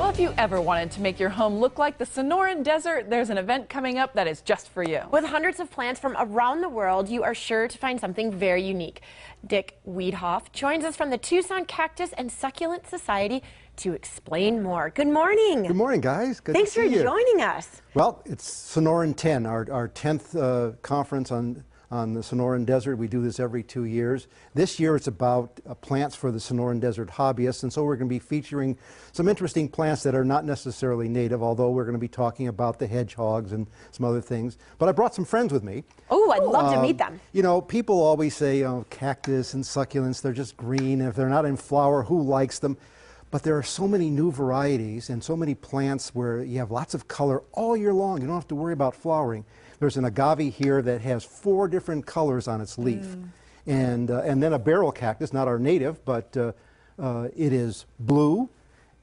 Well, if you ever wanted to make your home look like the Sonoran Desert, there's an event coming up that is just for you. With hundreds of plants from around the world, you are sure to find something very unique. Dick Wiedhoff joins us from the Tucson Cactus and Succulent Society to explain more. Good morning. Good morning, guys. Good Thanks to see you. for joining us. Well, it's Sonoran 10, our 10th conference on the Sonoran Desert. We do this every 2 years. This year it's about plants for the Sonoran Desert hobbyists, and so we're going to be featuring some interesting plants that are not necessarily native, although we're going to be talking about the hedgehogs and some other things. But I brought some friends with me. Oh, I'd love to meet them. You know, people always say, oh, cactus and succulents, they're just green. If they're not in flower, who likes them? But there are so many new varieties and so many plants where you have lots of color all year long. You don't have to worry about flowering. There's an agave here that has 4 different colors on its leaf. And then a barrel cactus, not our native, but it is blue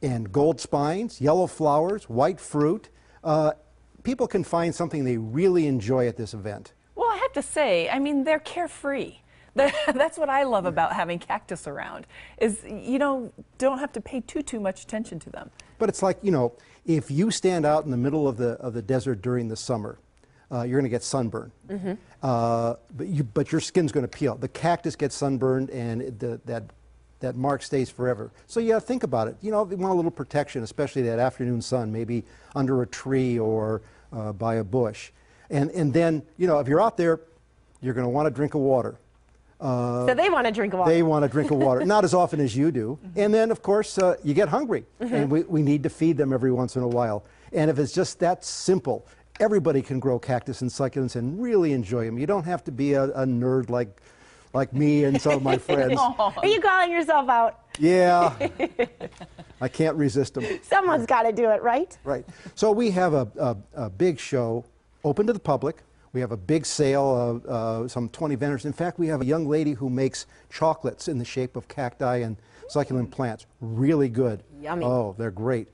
and gold spines, yellow flowers, white fruit. People can find something they really enjoy at this event. Well, I have to say, I mean, they're carefree. That's what I love about having cactus around, is you don't have to pay too much attention to them. But it's like, you know, if you stand out in the middle of the desert during the summer, you're going to get sunburn. But your skin's going to peel. The cactus gets sunburned, and that mark stays forever. So yeah, think about it. You know, you want a little protection, especially that afternoon sun, maybe under a tree or by a bush. And then, you know, if you're out there, you're going to want a drink of water. So they want to drink water. They want to drink water, not as often as you do. And then, of course, you get hungry, and we need to feed them every once in a while. And if it's just that simple, everybody can grow cactus and succulents and really enjoy them. You don't have to be a nerd like me and some of my friends. Are you calling yourself out? Yeah, I can't resist them. Someone's got to do it, right? Right. So we have a big show open to the public. We have a big sale of some 20 vendors. In fact, we have a young lady who makes chocolates in the shape of cacti and succulent plants. Really good. Yummy. Oh, they're great.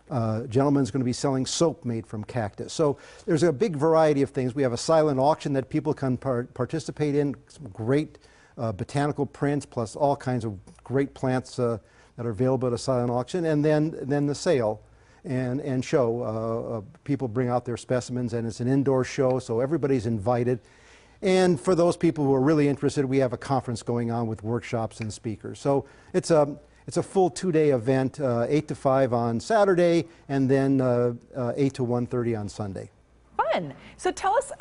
Gentleman's going to be selling soap made from cactus. So there's a big variety of things. We have a silent auction that people can participate in. Some great botanical prints, plus all kinds of great plants that are available at a silent auction. And then the sale and show. People bring out their specimens, and it's an indoor show, so everybody's invited. And for those people who are really interested, we have a conference going on with workshops and speakers. So it's a full 2-day event, 8 to 5 on Saturday, and then 8 to 1:30 on Sunday. Fun. So tell us,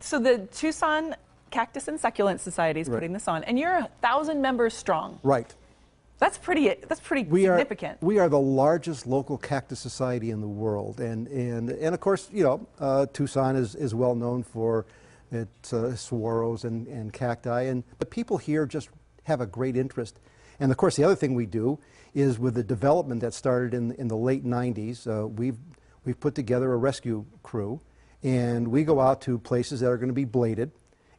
so the Tucson Cactus and Succulent Society is putting this on, and you're 1,000 members strong. Right. That's pretty significant. We are the largest local cactus society in the world, and of course, you know, Tucson is well known for its saguaros and cacti, but people here just have a great interest. And of course, the other thing we do is, with the development that started in the late 90s, we've put together a rescue crew, and we go out to places that are going to be bladed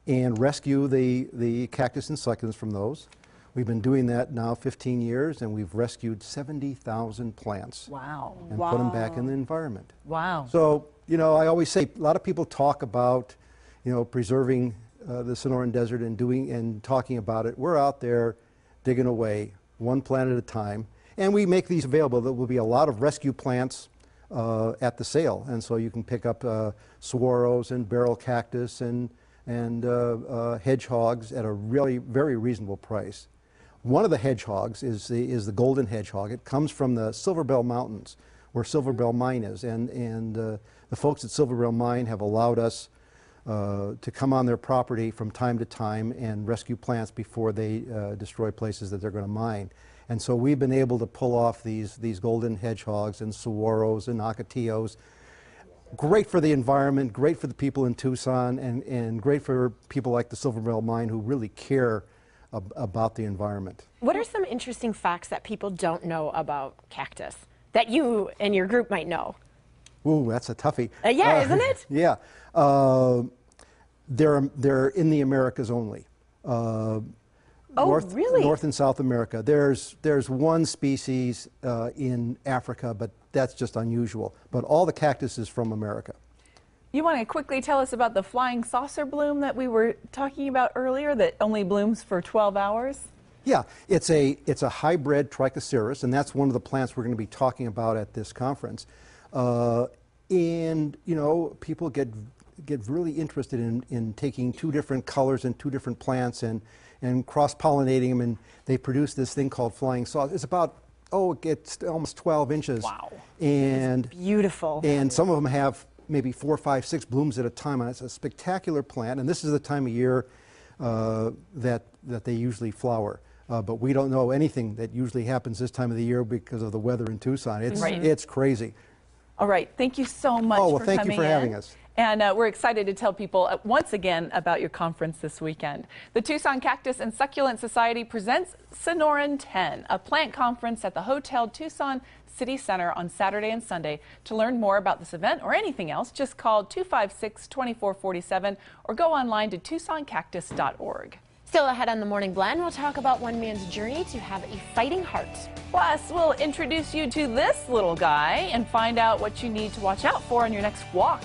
and rescue the cactus and succulents from those. We've been doing that now 15 years, and we've rescued 70,000 plants. Wow. And put them back in the environment. Wow. So, you know, I always say, a lot of people talk about, you know, preserving the Sonoran Desert and talking about it. We're out there digging away, one plant at a time, and we make these available. There will be a lot of rescue plants at the sale, and so you can pick up saguaros and barrel cactus and hedgehogs at a really very reasonable price. One of the hedgehogs is the golden hedgehog. It comes from the Silverbell Mountains, where Silverbell Mine is, and the folks at Silverbell Mine have allowed us to come on their property from time to time and rescue plants before they destroy places that they're going to mine. And so we've been able to pull off these golden hedgehogs and saguaros and ocotillos. Great for the environment, great for the people in Tucson, and great for people like the Silverbell Mine who really care about the environment. What are some interesting facts that people don't know about cactus that you and your group might know? Ooh, that's a toughie. Yeah, isn't it? Yeah. They're in the Americas only. Really? North and South America. There's one species in Africa, but that's just unusual. But all the cactus is from America. You want to quickly tell us about the flying saucer bloom that we were talking about earlier that only blooms for 12 hours? Yeah, it's a hybrid trichoceros, and that's one of the plants we're going to be talking about at this conference. And you know, people get really interested in taking two different colors and two different plants and cross-pollinating them, and they produce this thing called flying sausage. It's about, oh, it gets almost 12 inches. Wow. And Beautiful. And some of them have maybe 4, 5, 6 blooms at a time, and it's a spectacular plant. And this is the time of year that they usually flower. But we don't know anything that usually happens this time of the year because of the weather in Tucson. It's crazy. All right, thank you so much Oh, well, for thank you coming for in. having us. And we're excited to tell people once again about your conference this weekend. The Tucson Cactus and Succulent Society presents Sonoran 10, a plant conference at the Hotel Tucson City Center on Saturday and Sunday. To learn more about this event or anything else, just call 256-2447 or go online to TucsonCactus.org. Still ahead on the Morning Blend, we'll talk about one man's journey to have a fighting heart. Plus, we'll introduce you to this little guy and find out what you need to watch out for on your next walk.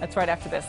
That's right after this.